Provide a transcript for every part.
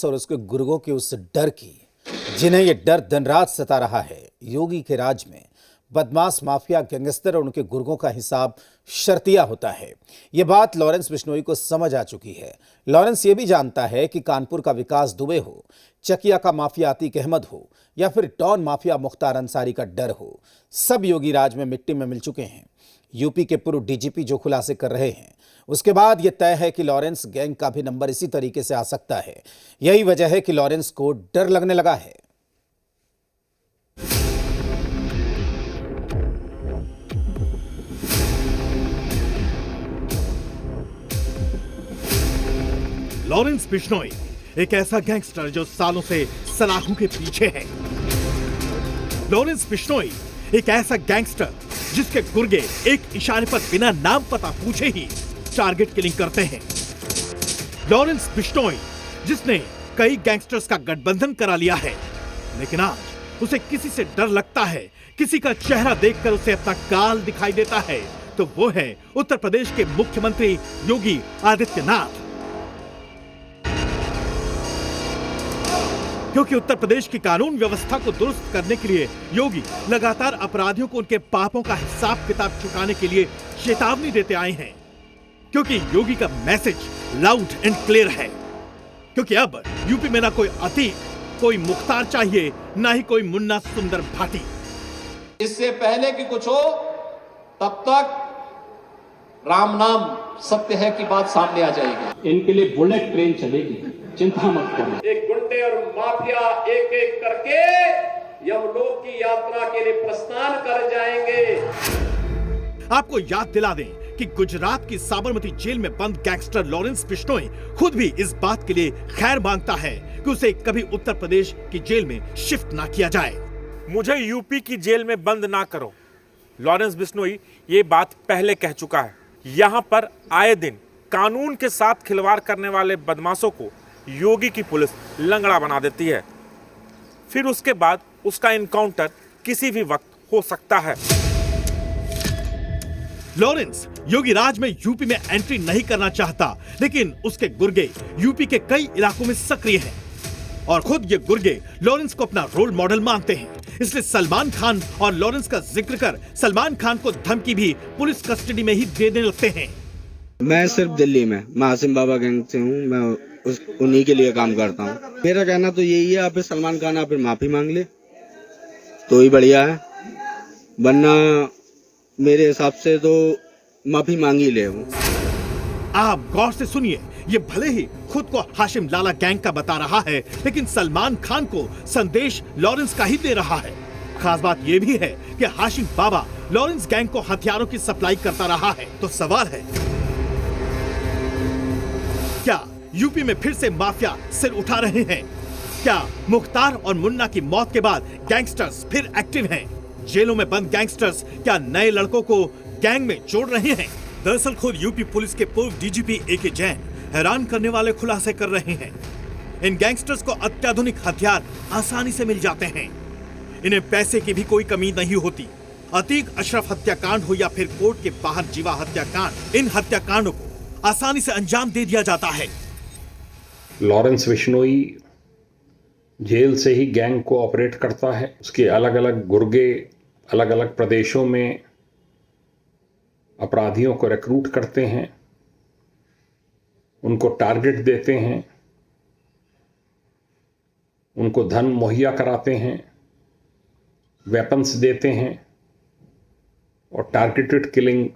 और उसके गुर्गों के उस डर की, जिन्हें ये डर दिन रात सता रहा है। योगी के राज में बदमाश, माफिया, गैंगस्टर और उनके गुर्गों का हिसाब शर्तिया होता है। ये बात लॉरेंस बिश्नोई को समझ आ चुकी है। लॉरेंस ये भी जानता है कि कानपुर का विकास दुबे हो, चकिया का माफिया अतीक अहमद हो या फिर डॉन माफिया मुख्तार अंसारी का डर हो, सब योगी राज में मिट्टी में मिल चुके हैं। यूपी के पूर्व डीजीपी जो खुलासे कर रहे हैं, उसके बाद यह तय है कि लॉरेंस गैंग का भी नंबर इसी तरीके से आ सकता है। यही वजह है कि लॉरेंस को डर लगने लगा है। लॉरेंस बिश्नोई एक ऐसा गैंगस्टर जो सालों से सलाखों के पीछे है। लॉरेंस बिश्नोई एक ऐसा गैंगस्टर जिसके गुर्गे एक इशारे पर बिना नाम पता पूछे ही टारगेट किलिंग करते हैं। लॉरेंस बिश्नोई जिसने कई गैंगस्टर्स का गठबंधन करा लिया है, लेकिन आज उसे किसी से डर लगता है, किसी का चेहरा देखकर उसे अपना काल दिखाई देता है, तो वो है उत्तर प्रदेश के मुख्यमंत्री योगी आदित्यनाथ। क्योंकि उत्तर प्रदेश की कानून व्यवस्था को दुरुस्त करने के लिए योगी लगातार अपराधियों को उनके पापों का हिसाब किताब चुकाने के लिए चेतावनी देते आए हैं। क्योंकि योगी का मैसेज लाउड एंड क्लियर है। क्योंकि अब यूपी में ना कोई अतीक, कोई मुख्तार चाहिए, ना ही कोई मुन्ना सुंदर भाटी। इससे पहले कि कुछ हो, तब तक राम नाम सत्य है की बात सामने आ जाएगी। इनके लिए बुलेट ट्रेन चलेगी, चिंता मत करो। एक गुंडे और माफिया एक एक करके यमलोक की यात्रा के लिए प्रस्थान कर जाएंगे। आपको याद दिला दें कि गुजरात की साबरमती जेल में बंद गैंगस्टर लॉरेंस बिश्नोई खुद भी इस बात के लिए खैर मांगता है कि उसे कभी उत्तर प्रदेश की जेल में शिफ्ट ना किया जाए। मुझे यूपी की जेल में बंद ना करो, लॉरेंस बिश्नोई ये बात पहले कह चुका है। यहाँ पर आए दिन कानून के साथ खिलवाड़ करने वाले बदमाशों को योगी की पुलिस लंगड़ा बना देती है, फिर उसके बाद उसका इनकाउंटर किसी भी वक्त हो सकता है। लॉरेंस योगी राज में यूपी में एंट्री नहीं करना चाहता, लेकिन उसके गुर्गे यूपी के कई इलाकों में सक्रिय हैं और खुद ये गुर्गे लॉरेंस को अपना रोल मॉडल मानते हैं। इसलिए सलमान खान और लॉरेंस का जिक्र कर सलमान खान को धमकी भी पुलिस कस्टडी में ही देने लगते हैं। मैं सिर्फ दिल्ली में आसिम बाबा गैंग से हूँ, मैं उन्हीं के लिए काम करता हूँ। मेरा कहना तो यही है, आप सलमान खान आप माफी मांग ले तो ही बढ़िया है, वरना मेरे हिसाब से तो माफी मांग ही ले वो। आप गौर से सुनिए, ये भले ही खुद को हाशिम लाला गैंग का बता रहा है, लेकिन सलमान खान को संदेश लॉरेंस का ही दे रहा है। खास बात ये भी है कि हाशिम बाबा लॉरेंस गैंग को हथियारों की सप्लाई करता रहा है। तो सवाल है, क्या यूपी में फिर से माफिया सिर उठा रहे हैं? क्या मुख्तार और मुन्ना की मौत के बाद गैंगस्टर्स फिर एक्टिव हैं? जेलों में बंद गैंगस्टर्स क्या नए लड़कों को गैंग में जोड़ रहे हैं? दरअसल खुद यूपी पुलिस के पूर्व डीजीपी एके जैन हैरान करने वाले खुलासे कर रहे हैं। इन गैंगस्टर्स को अत्याधुनिक हथियार आसानी से मिल जाते हैं, इन्हें पैसे की भी कोई कमी नहीं होती। अतीक अशरफ हत्याकांड हो या फिर कोर्ट के बाहर जीवा हत्याकांड, इन हत्याकांडों को आसानी से अंजाम दे दिया जाता है। लॉरेंस बिश्नोई जेल से ही गैंग को ऑपरेट करता है। उसके अलग अलग गुर्गे अलग अलग प्रदेशों में अपराधियों को रिक्रूट करते हैं, उनको टारगेट देते हैं, उनको धन मुहैया कराते हैं, वेपन्स देते हैं और टारगेटेड किलिंग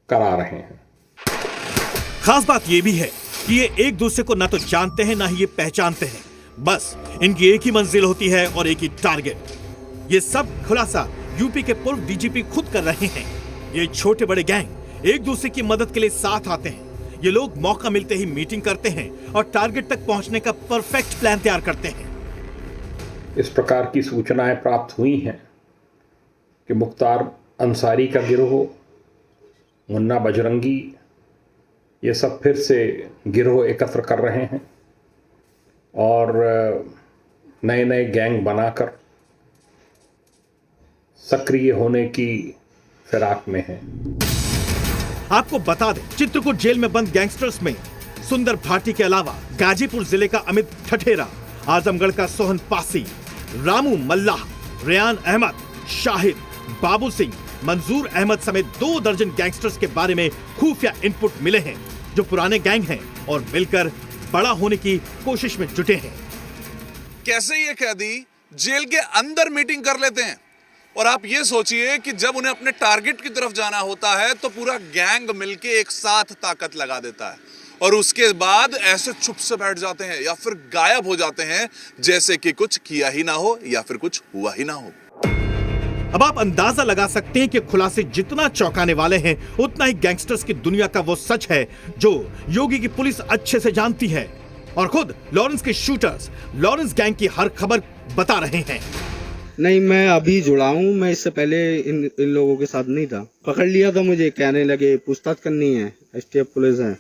करा रहे हैं। खास बात यह भी है कि ये एक दूसरे को ना तो जानते हैं, ना ही ये पहचानते हैं। बस इनकी एक ही मंजिल होती है और एक ही टारगेट। ये सब खुलासा यूपी के पूर्व डीजीपी खुद कर रहे हैं। ये छोटे बड़े गैंग एक दूसरे की मदद के लिए साथ आते हैं। ये लोग मौका मिलते ही मीटिंग करते हैं और टारगेट तक पहुंचने का परफेक्ट प्लान तैयार करते हैं। इस प्रकार की सूचनाएं प्राप्त हुई हैं कि मुख्तार अंसारी का गिरोह, मुन्ना बजरंगी, ये सब फिर से गिरोह एकत्र कर रहे हैं और नए नए गैंग बनाकर सक्रिय होने की फिराक में हैं। आपको बता दें, चित्रकूट जेल में बंद गैंगस्टर्स में सुंदर भाटी के अलावा गाजीपुर जिले का अमित ठठेरा, आजमगढ़ का सोहन पासी, रामू मल्लाह, रेयान अहमद, शाहिद, बाबू सिंह, मंजूर अहमद समेत 2 दर्जन गैंगस्टर्स के बारे में खुफिया इनपुट मिले हैं, जो पुराने गैंग हैं और मिलकर बड़ा होने की कोशिश में जुटे हैं। कैसे ये कैदी जेल के अंदर मीटिंग कर लेते हैं, और आप ये सोचिए कि जब उन्हें अपने टारगेट की तरफ जाना होता है तो पूरा गैंग मिलके एक साथ ताकत लगा देता है, और उसके बाद ऐसे चुप से बैठ जाते हैं या फिर गायब हो जाते हैं जैसे कि कुछ किया ही ना हो या फिर कुछ हुआ ही ना हो। अब आप अंदाजा लगा सकते हैं कि खुलासे जितना चौंकाने वाले हैं, उतना ही गैंगस्टर्स की दुनिया का वो सच है जो योगी की पुलिस अच्छे से जानती है, और खुद लॉरेंस के शूटर्स लॉरेंस गैंग की हर खबर बता रहे हैं। नहीं, मैं अभी जुड़ा हूँ, मैं इससे पहले इन लोगों के साथ नहीं था। पकड़ लिया था, मुझे कहने लगे पूछताछ करनी है, एसटीएफ पुलिस है।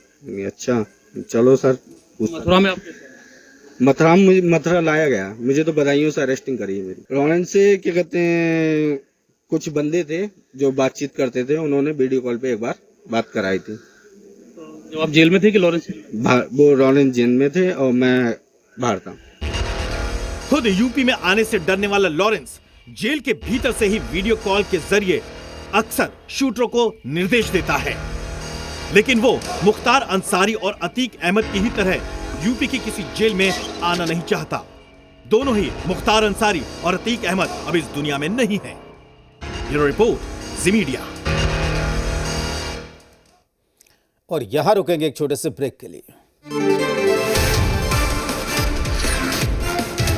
अच्छा चलो सर। मथुरा में मथुरा लाया गया, मुझे तो बधाइयों से अरेस्टिंग करी है मेरी। लॉरेंस से क्या कहते हैं, कुछ बंदे थे जो बातचीत करते थे, उन्होंने वीडियो कॉल पे एक बार बात कराई थी। जब आप जेल में थे कि लॉरेंस? वो लॉरेंस जेल में थे और मैं बाहर था। खुद यूपी में आने से डरने वाला लॉरेंस जेल के भीतर से ही वीडियो कॉल के जरिए अक्सर शूटरों को निर्देश देता है, लेकिन वो मुख्तार अंसारी और अतीक अहमद की ही तरह यूपी की किसी जेल में आना नहीं चाहता। दोनों ही मुख्तार अंसारी और अतीक अहमद अब इस दुनिया में नहीं हैं। ब्यूरो रिपोर्ट, जी मीडिया। और यहां रुकेंगे एक छोटे से ब्रेक के लिए।